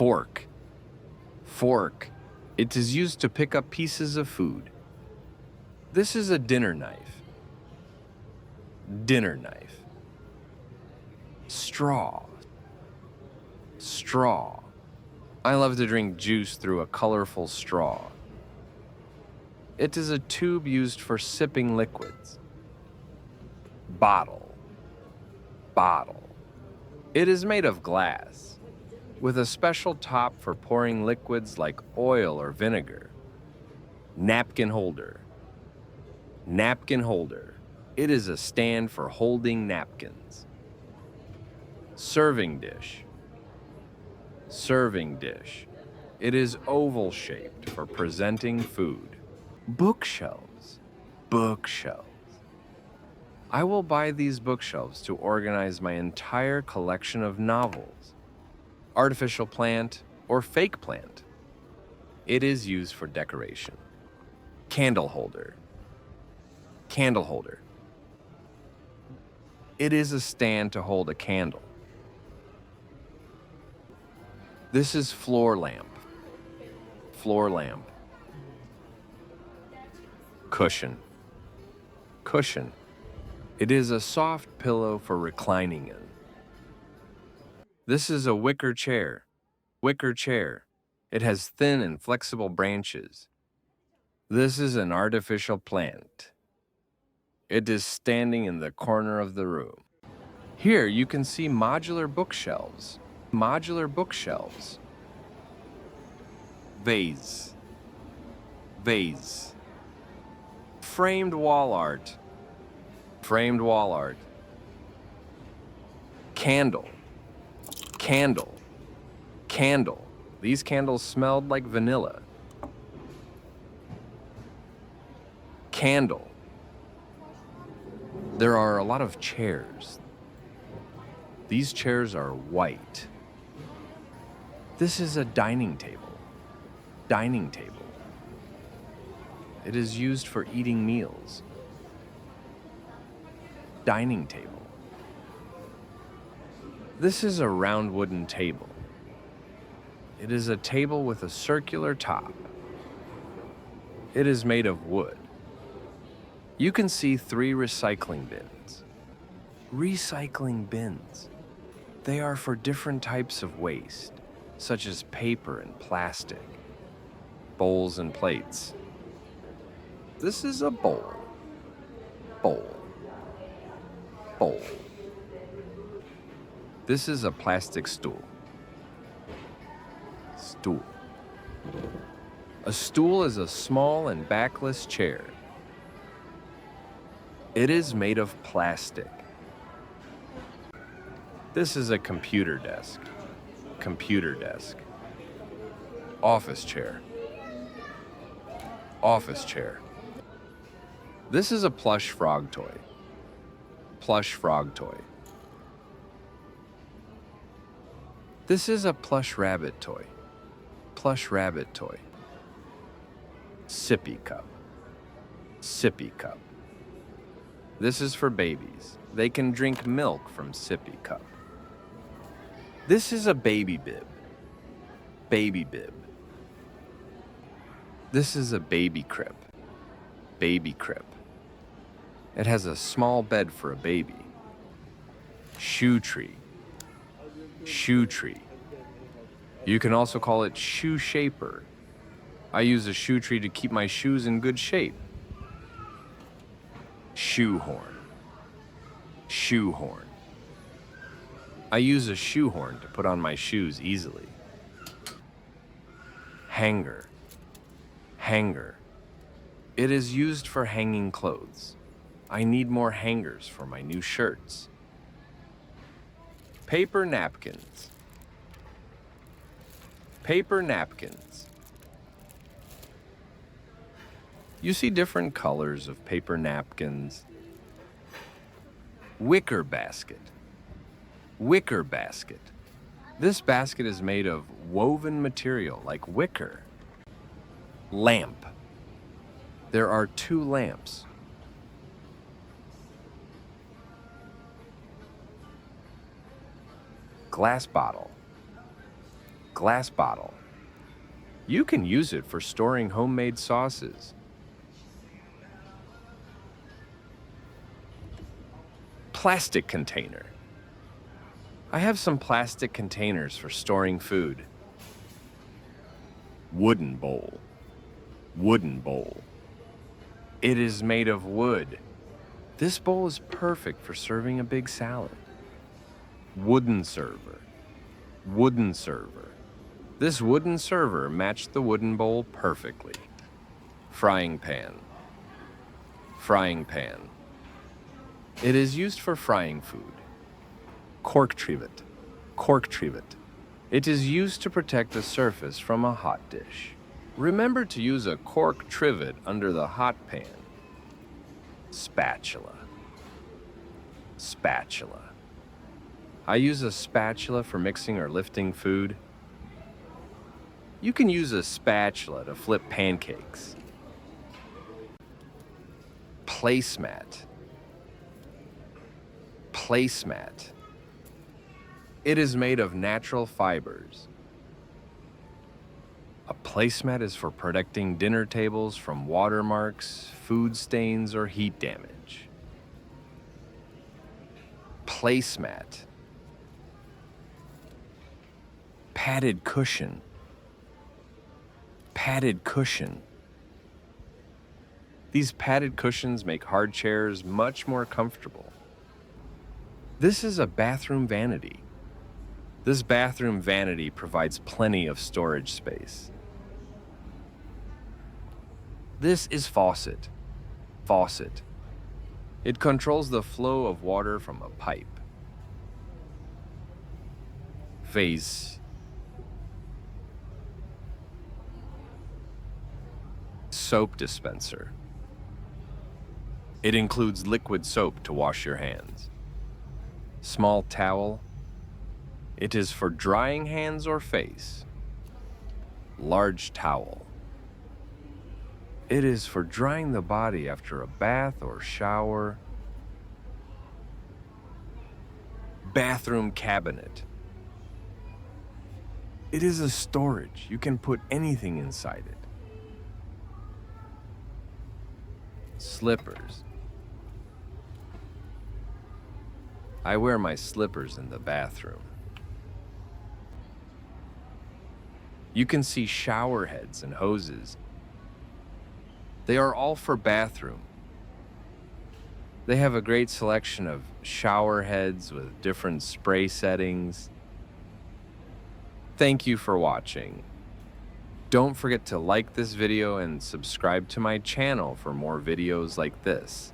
Fork. Fork. It is used to pick up pieces of food. This is a dinner knife. Dinner knife. Straw. Straw. I love to drink juice through a colorful straw. It is a tube used for sipping liquids. Bottle. Bottle. It is made of glass, with a special top for pouring liquids like oil or vinegar. Napkin holder. Napkin holder. It is a stand for holding napkins. Serving dish. Serving dish. It is oval-shaped for presenting food. Bookshelves. Bookshelves. I will buy these bookshelves to organize my entire collection of novels. Artificial plant or fake plant. It is used for decoration. Candle holder. Candle holder. It is a stand to hold a candle. This is floor lamp. Floor lamp. Cushion. Cushion. It is a soft pillow for reclining in. This is a wicker chair. Wicker chair. It has thin and flexible branches. This is an artificial plant. It is standing in the corner of the room. Here you can see modular bookshelves. Modular bookshelves. Vase. Vase. Framed wall art. Framed wall art. Candle. Candle. Candle. These candles smelled like vanilla. Candle. There are a lot of chairs. These chairs are white. This is a dining table. Dining table. It is used for eating meals. Dining table. This is a round wooden table. It is a table with a circular top. It is made of wood. You can see 3 recycling bins. Recycling bins. They are for different types of waste, such as paper and plastic, bowls and plates. This is a bowl. Bowl. Bowl. This is a plastic stool. Stool. A stool is a small and backless chair. It is made of plastic. This is a computer desk. Computer desk. Office chair. Office chair. This is a plush frog toy. Plush frog toy. This is a plush rabbit toy. Plush rabbit toy. Sippy cup. Sippy cup. This is for babies. They can drink milk from sippy cup. This is a baby bib. Baby bib. This is a baby crib. Baby crib. It has a small bed for a baby. Shoe tree. Shoe tree. You can also call it shoe shaper. I use a shoe tree to keep my shoes in good shape. Shoehorn. Shoehorn. I use a shoehorn to put on my shoes easily. Hanger. Hanger. It is used for hanging clothes. I need more hangers for my new shirts. Paper napkins. Paper napkins. You see different colors of paper napkins. Wicker basket. Wicker basket. This basket is made of woven material like wicker. Lamp. There are 2 lamps. Glass bottle. glass bottle. You can use it for storing homemade sauces. Plastic container. I have some plastic containers for storing food. Wooden bowl. Wooden bowl. It is made of wood. This bowl is perfect for serving a big salad. Wooden server. Wooden server. This wooden server matched the wooden bowl perfectly. Frying pan. Frying pan. It is used for frying food. Cork trivet. Cork trivet. It is used to protect the surface from a hot dish. Remember to use a cork trivet under the hot pan. Spatula. Spatula. I use a spatula for mixing or lifting food. You can use a spatula to flip pancakes. Placemat. Placemat. It is made of natural fibers. A placemat is for protecting dinner tables from watermarks, food stains, or heat damage. Placemat. Padded cushion. Padded cushion. These padded cushions make hard chairs much more comfortable. This is a bathroom vanity. This bathroom vanity provides plenty of storage space. This is faucet. Faucet. It controls the flow of water from a pipe. Vase. Soap dispenser. It includes liquid soap to wash your hands. Small towel. It is for drying hands or face. Large towel. It is for drying the body after a bath or shower. Bathroom cabinet. It is a storage. You can put anything inside it. Slippers. I wear my slippers in the bathroom. You can see shower heads and hoses. They are all for bathroom. They have a great selection of shower heads with different spray settings. Thank you for watching. Don't forget to like this video and subscribe to my channel for more videos like this.